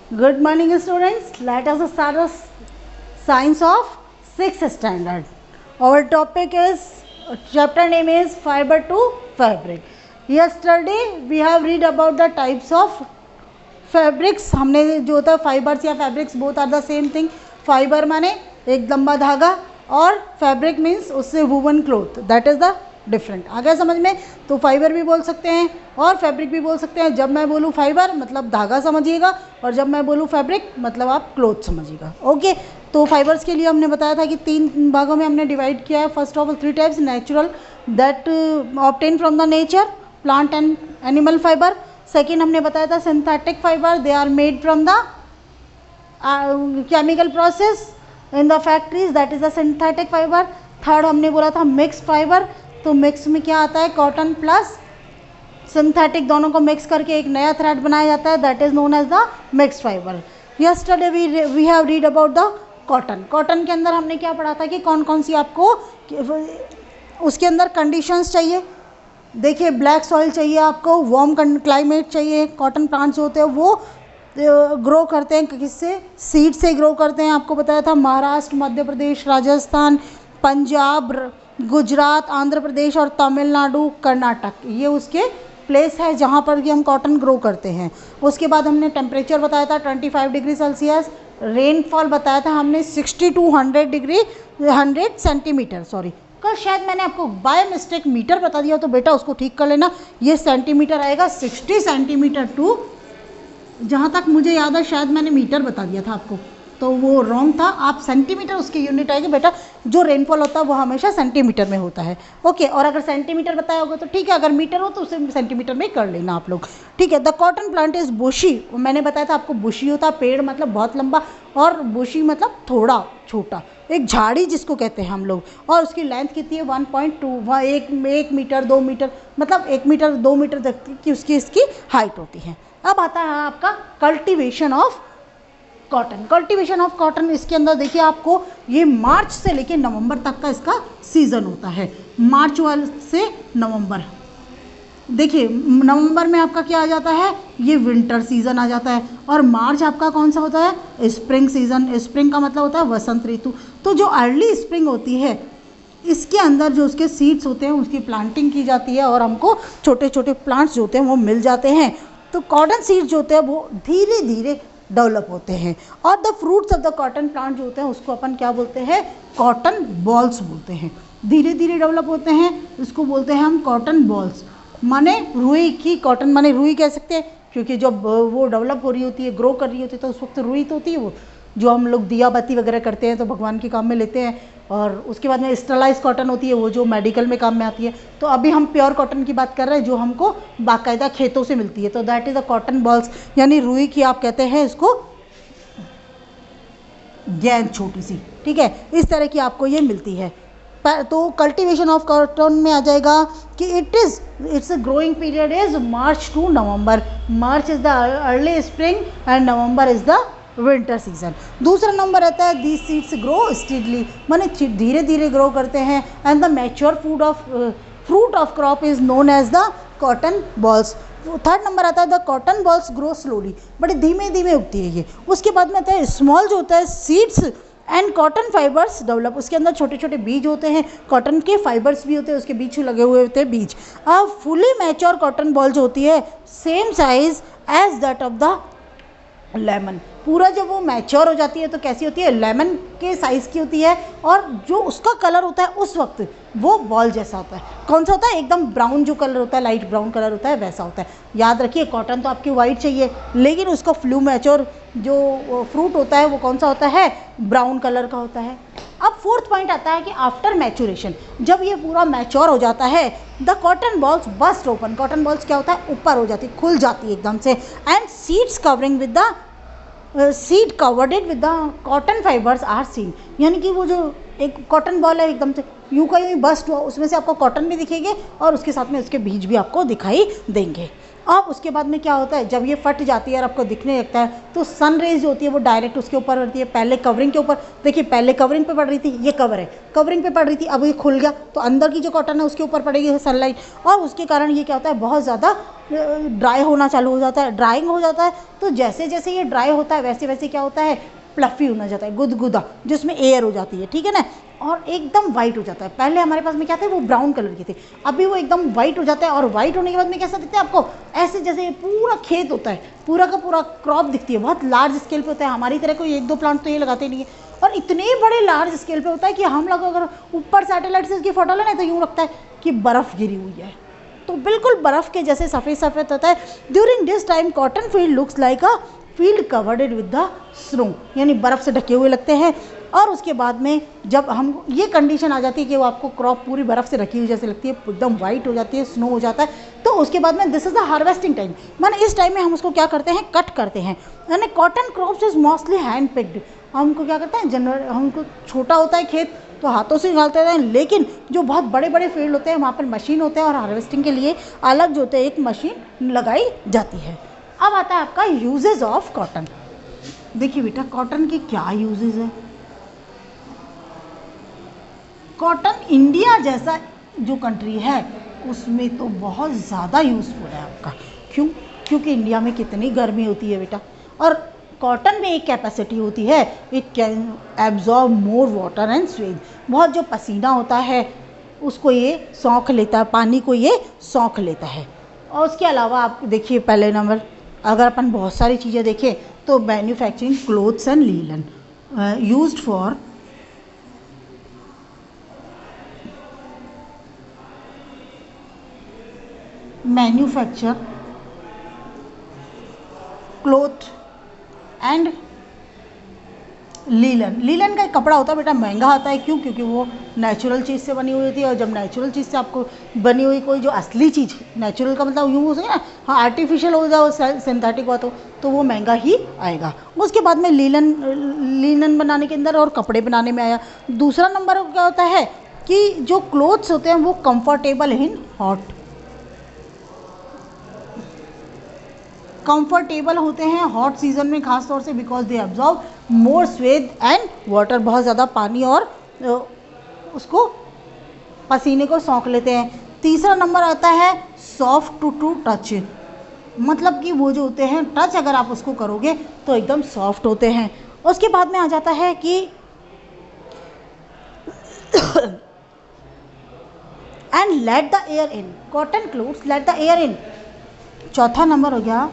Good morning, students. Let us start the science of 6th standard. Our topic is chapter name is fiber to fabric. Yesterday we have read about the types of fabrics. हमने जो होता है fibres या fabrics both are the same thing. Fibre माने एक लंबा धागा और फैब्रिक मीन्स उससे woven cloth, that is the different. आ गया समझ में? तो फाइबर भी बोल सकते हैं और फैब्रिक भी बोल सकते हैं. जब मैं बोलूँ फाइबर मतलब धागा समझिएगा और जब मैं बोलूँ फैब्रिक मतलब आप क्लोथ समझिएगा. ओके. तो फाइबर्स के लिए हमने बताया था कि 3 भागों में हमने डिवाइड किया है. First of all 3 types. Natural that obtain from the nature, plant and animal fibre. Second हमने बताया था synthetic fibre, they are made from the chemical process in the factories, that is the synthetic fibre. Third हमने बोला था mix fibre. तो mix में क्या आता है? कॉटन प्लस सिंथेटिक दोनों को मिक्स करके एक नया थ्रेड बनाया जाता है, that is known as the mix fibre. Yesterday we have read about the cotton. Cotton के अंदर हमने क्या पढ़ा था कि कौन कौन सी आपको उसके अंदर कंडीशंस चाहिए. देखिए ब्लैक सॉइल चाहिए आपको, वार्म क्लाइमेट चाहिए. कॉटन प्लांट्स होते हैं वो ग्रो करते हैं किससे? सीड से ग्रो करते हैं. आपको बताया था महाराष्ट्र, मध्य प्रदेश, राजस्थान, पंजाब, गुजरात, आंध्र प्रदेश और तमिलनाडु, कर्नाटक, ये उसके प्लेस है जहाँ पर कि हम कॉटन ग्रो करते हैं. उसके बाद हमने टेम्परेचर बताया था 25 डिग्री सेल्सियस. रेनफॉल बताया था हमने 60 to 100 सेंटीमीटर. सॉरी, कल शायद मैंने आपको बाय मिस्टेक मीटर बता दिया, तो बेटा उसको ठीक कर लेना. ये सेंटीमीटर आएगा 60 सेंटीमीटर टू, जहाँ तक मुझे याद है शायद मैंने मीटर बता दिया था आपको, तो वो रॉन्ग था. आप सेंटीमीटर उसकी यूनिट आएगी बेटा. जो रेनफॉल होता है वो हमेशा सेंटीमीटर में होता है. ओके. और अगर सेंटीमीटर बताया होगा तो ठीक है, अगर मीटर हो तो उसे सेंटीमीटर में कर लेना आप लोग. ठीक है. द कॉटन प्लांट इज बुशी. मैंने बताया था आपको बुशी होता है पेड़ मतलब बहुत लंबा, और बुशी मतलब थोड़ा छोटा, एक झाड़ी जिसको कहते हैं हम लोग. और उसकी लेंथ कितनी है? 1.2, 1 मीटर 2 मीटर, मतलब 1 मीटर 2 मीटर तक की उसकी इसकी हाइट होती है. अब आता है आपका cultivation of cotton. Cultivation of cotton, इसके अंदर देखिए आपको ये मार्च से लेके नवंबर तक का इसका सीज़न होता है. मार्च से नवंबर. देखिए नवंबर में आपका क्या आ जाता है? ये विंटर सीजन आ जाता है. और मार्च आपका कौन सा होता है? Spring season. स्प्रिंग का मतलब होता है वसंत ऋतु. तो जो अर्ली स्प्रिंग होती है इसके अंदर जो उसके सीड्स होते हैं उसकी प्लांटिंग की जाती है और हमको छोटे छोटे प्लांट्स जो होते हैं वो मिल जाते हैं. तो कॉटन सीड्स जो होते हैं वो धीरे धीरे डेवलप होते हैं. और the fruits of the cotton plant जो होते हैं उसको अपन क्या बोलते हैं? कॉटन बॉल्स बोलते हैं. धीरे धीरे डेवलप होते हैं, इसको बोलते हैं हम कॉटन बॉल्स. माने रुई की, कॉटन माने रुई कह सकते हैं, क्योंकि जब वो डेवलप हो रही होती है, ग्रो कर रही होती है, तो उस वक्त रुई तो होती है वो जो हम लोग दिया बत्ती वगैरह करते हैं तो भगवान के काम में लेते हैं. और उसके बाद में स्टरलाइज कॉटन होती है वो जो मेडिकल में काम में आती है. तो अभी हम प्योर कॉटन की बात कर रहे हैं जो हमको बाकायदा खेतों से मिलती है. तो that is a cotton balls, यानी रुई की आप कहते हैं इसको गेंद छोटी सी. ठीक है, इस तरह की आपको ये मिलती है. तो कल्टीवेशन ऑफ कॉटन में आ जाएगा कि it's growing period is March two November. March is the early spring and November is the winter season. दूसरा नंबर रहता है दीज सीड्स ग्रो स्टीडली, माने धीरे धीरे ग्रो करते हैं. And the mature fruit of crop is known as the cotton balls. Third number आता है the cotton balls grow slowly, बड़े धीमे धीमे उगती है ये. उसके बाद में आता है स्मॉल जो होता है seeds and cotton fibres develop. उसके अंदर छोटे छोटे बीज होते हैं, कॉटन के फाइबर्स भी होते हैं, उसके बीच लगे हुए होते हैं बीज. अब फुली मैच्योर कॉटन बॉल जो होती है same size as that of the lemon. पूरा जब वो मैच्योर हो जाती है तो कैसी होती है? लेमन के साइज़ की होती है. और जो उसका कलर होता है उस वक्त वो बॉल जैसा होता है. कौन सा होता है? एकदम ब्राउन जो कलर होता है, लाइट ब्राउन कलर होता है, वैसा होता है. याद रखिए कॉटन तो आपकी वाइट चाहिए, लेकिन उसका फ्लू मैच्योर जो फ्रूट होता है वो कौन सा होता है? ब्राउन कलर का होता है. अब फोर्थ पॉइंट आता है कि आफ्टर मैच्योरेशन, जब ये पूरा मैच्योर हो जाता है the cotton balls burst open. Cotton balls क्या होता है? ऊपर हो जाती, खुल जाती है एकदम से. And seeds covering with the seed covered with the cotton fibres are seen. यानी कि वो जो एक कॉटन बॉल है एकदम से यूँ का यूँ बस्ट हुआ, उसमें से आपको कॉटन भी दिखेंगे और उसके साथ में उसके बीज भी आपको दिखाई देंगे. अब उसके बाद में क्या होता है, जब ये फट जाती है और आपको दिखने लगता है तो सन रेज जो होती है वो डायरेक्ट उसके ऊपर पड़ती है। पहले कवरिंग के ऊपर, देखिए पहले कवरिंग पे पड़ रही थी, ये कवर है, कवरिंग पे पड़ रही थी, अब ये खुल गया तो अंदर की जो कॉटन है उसके ऊपर पड़ेगी सनलाइट, और उसके कारण ये क्या होता है, बहुत ज़्यादा ड्राई होना चालू हो जाता है, ड्राइंग हो जाता है। तो जैसे जैसे ये ड्राई होता है वैसे वैसे क्या होता है, प्लफी होना जाता है, गुदगुदा, जिसमें एयर हो जाती है, ठीक है ना, और एकदम वाइट हो जाता है। पहले हमारे पास में क्या थे, वो ब्राउन कलर के थे, अभी वो एकदम वाइट हो जाता है। और वाइट होने के बाद में कैसा दिखता है आपको, ऐसे जैसे पूरा खेत होता है, पूरा का पूरा क्रॉप दिखती है, बहुत लार्ज स्केल पे होता है। हमारी तरह कोई 1-2 प्लांट तो ये लगाते नहीं है, और इतने बड़े लार्ज स्केल पे होता है कि हम लोग अगर ऊपर सैटेलाइट से इसकी फोटो लेना तो यूँ लगता है कि बर्फ़ गिरी हुई है, तो बिल्कुल बर्फ़ के जैसे सफ़ेद सफ़ेद होता है। During this time cotton field looks like a field covered with the snow, यानी बर्फ़ से ढके हुए लगते हैं। और उसके बाद में जब हम ये कंडीशन आ जाती है कि वो आपको क्रॉप पूरी बर्फ़ से ढकी हुई जैसे लगती है, एकदम वाइट हो जाती है, स्नो हो जाता है, तो उसके बाद में this is the harvesting time, माने इस टाइम में हम उसको क्या करते हैं, कट करते हैं। यानी cotton crops is mostly hand picked, हमको क्या करते हैं, हमको छोटा होता है खेत तो हाथों से निकालते हैं, लेकिन जो बहुत बड़े बड़े फील्ड होते हैं वहाँ पर मशीन होते हैं, और हार्वेस्टिंग के लिए अलग जो होते हैं एक मशीन लगाई जाती है। अब आता है आपका यूजेज ऑफ कॉटन। देखिए बेटा, कॉटन के क्या यूजेज है। कॉटन इंडिया जैसा जो कंट्री है उसमें तो बहुत ज़्यादा यूज़फुल है आपका। क्यों? क्योंकि इंडिया में कितनी गर्मी होती है बेटा, और कॉटन में एक कैपेसिटी होती है, it can absorb more water and sweat, बहुत जो पसीना होता है उसको ये सौंख लेता है, पानी को ये सौंख लेता है। और उसके अलावा आप देखिए पहले नंबर, अगर अपन बहुत सारी चीज़ें देखें तो manufacturing clothes and linen used for manufacture cloth and linen. Linen का एक कपड़ा होता है बेटा, महंगा आता है। क्यों? क्योंकि वो नेचुरल चीज़ से बनी हुई होती है, और जब नेचुरल चीज़ से आपको बनी हुई कोई जो असली चीज़, नेचुरल का मतलब यूँ हो सके ना, हाँ आर्टिफिशियल हो जाए, सिंथेटिक हुआ तो वो महंगा ही आएगा। उसके बाद में लीलन बनाने के अंदर और कपड़े बनाने में आया। दूसरा नंबर क्या होता है कि जो क्लोथ्स होते हैं वो कंफर्टेबल इन हॉट, कंफर्टेबल होते हैं हॉट सीजन में खास तौर से, because they absorb more sweat and water, बहुत ज़्यादा पानी और उसको पसीने को सौंख लेते हैं। तीसरा नंबर आता है सॉफ्ट टू टच, मतलब कि वो जो होते हैं टच अगर आप उसको करोगे तो एकदम सॉफ्ट होते हैं। उसके बाद में आ जाता है कि and let the air in, cotton clothes let the air in. चौथा नंबर हो गया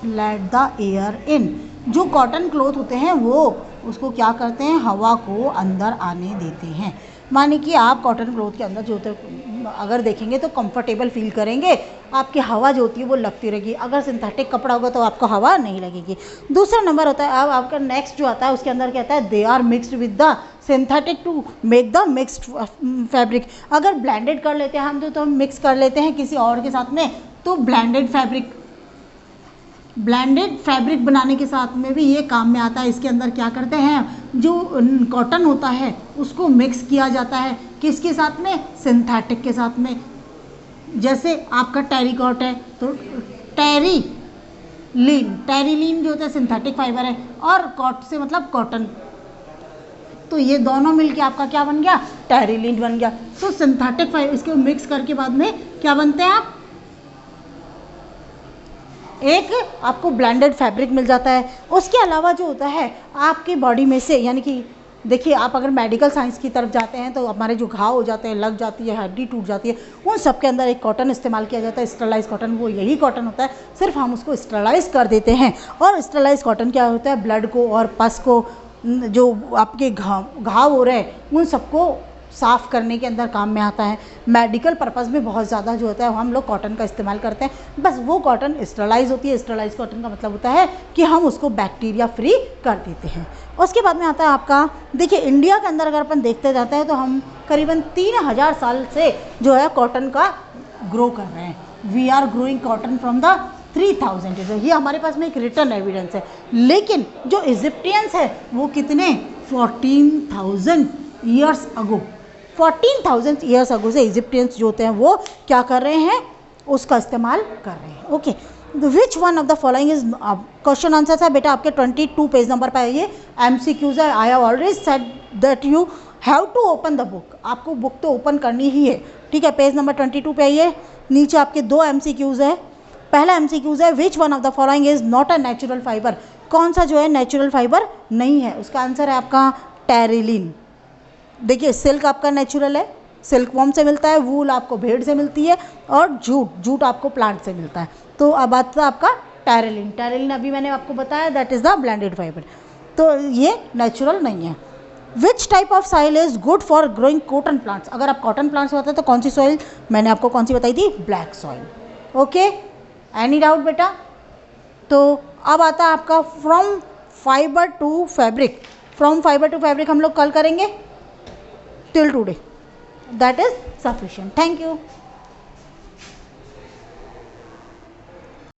लेट द एयर इन, जो कॉटन क्लोथ होते हैं वो उसको क्या करते हैं, हवा को अंदर आने देते हैं। माने कि आप कॉटन क्लोथ के अंदर जो होते हैं अगर देखेंगे तो कंफर्टेबल फील करेंगे, आपकी हवा जो होती है वो लगती रहेगी। अगर सिंथेटिक कपड़ा होगा तो आपको हवा नहीं लगेगी। दूसरा नंबर होता है, अब आपका नेक्स्ट जो आता है उसके अंदर कहता है they are mixed with the synthetic to make the mixed fabric. अगर ब्लेंडेड कर लेते हैं हम तो हम मिक्स कर लेते हैं किसी और के साथ में, तो ब्लेंडेड फैब्रिक बनाने के साथ में भी ये काम में आता है। इसके अंदर क्या करते हैं, जो कॉटन होता है उसको मिक्स किया जाता है किसके साथ में, सिंथेटिक के साथ में। जैसे आपका टेरिकॉट है तो टेरिलीन जो होता है सिंथेटिक फाइबर है, और कॉट से मतलब कॉटन, तो ये दोनों मिलके आपका क्या बन गया, टेरिलीन बन गया। तो सिंथेटिक फाइबर इसके मिक्स करके बाद में क्या बनते हैं आप, एक आपको ब्लेंडेड फैब्रिक मिल जाता है। उसके अलावा जो होता है आपकी बॉडी में से, यानी कि देखिए आप अगर मेडिकल साइंस की तरफ जाते हैं तो हमारे जो घाव हो जाते हैं, लग जाती है, हड्डी टूट जाती है, उन सब के अंदर एक कॉटन इस्तेमाल किया जाता है, स्टरलाइज कॉटन। वो यही कॉटन होता है, सिर्फ हम उसको स्टरलाइज कर देते हैं। और स्टरलाइज कॉटन क्या होता है, ब्लड को और पस को, जो आपके घाव हो रहे हैं उन सबको साफ़ करने के अंदर काम में आता है। मेडिकल पर्पस में बहुत ज़्यादा जो होता है हम लोग कॉटन का इस्तेमाल करते हैं। बस वो कॉटन स्टरलाइज होती है। स्टरलाइज कॉटन का मतलब होता है कि हम उसको बैक्टीरिया फ्री कर देते हैं। उसके बाद में आता है आपका, देखिए इंडिया के अंदर अगर अपन देखते जाते हैं तो हम करीबन 3000 साल से जो है कॉटन का ग्रो कर रहे हैं। We are growing cotton from the 3000 years, ये हमारे पास में एक रिटर्न एविडेंस है। लेकिन जो इजिप्टियंस है वो कितने, 14,000 ईयर्स अगो, 14,000 ईयर्स अगो से इजिप्टियंस जो होते हैं वो क्या कर रहे हैं, उसका इस्तेमाल कर रहे हैं। Okay, which one of the following is, question answer था बेटा आपके 22 पेज नंबर पर है ये, MCQs है। I have already said that you have to open the book, आपको बुक तो ओपन करनी ही है, ठीक है। पेज नंबर 22 पे आइए, नीचे आपके 2 MCQs है। पहला MCQs है, which one of the following is not a natural fibre, कौन सा जो है नेचुरल फाइबर नहीं है। उसका आंसर है आपका टेरिलिन। देखिए सिल्क आपका नेचुरल है, सिल्क वॉर्म से मिलता है, वूल आपको भेड़ से मिलती है, और जूट आपको प्लांट से मिलता है। तो अब आता है आपका टेरिलिन। टेरिलिन अभी मैंने आपको बताया that is the blended fibre, तो ये नेचुरल नहीं है। Which type of soil is good for growing cotton plants, अगर आप कॉटन प्लांट्स होते हैं तो कौन सी सॉइल, मैंने आपको कौन सी बताई थी, black soil. Okay, any doubt बेटा? तो अब आता है आपका from fibre to fabric. From fibre to fabric हम लोग कल करेंगे, till today that is sufficient. Thank you.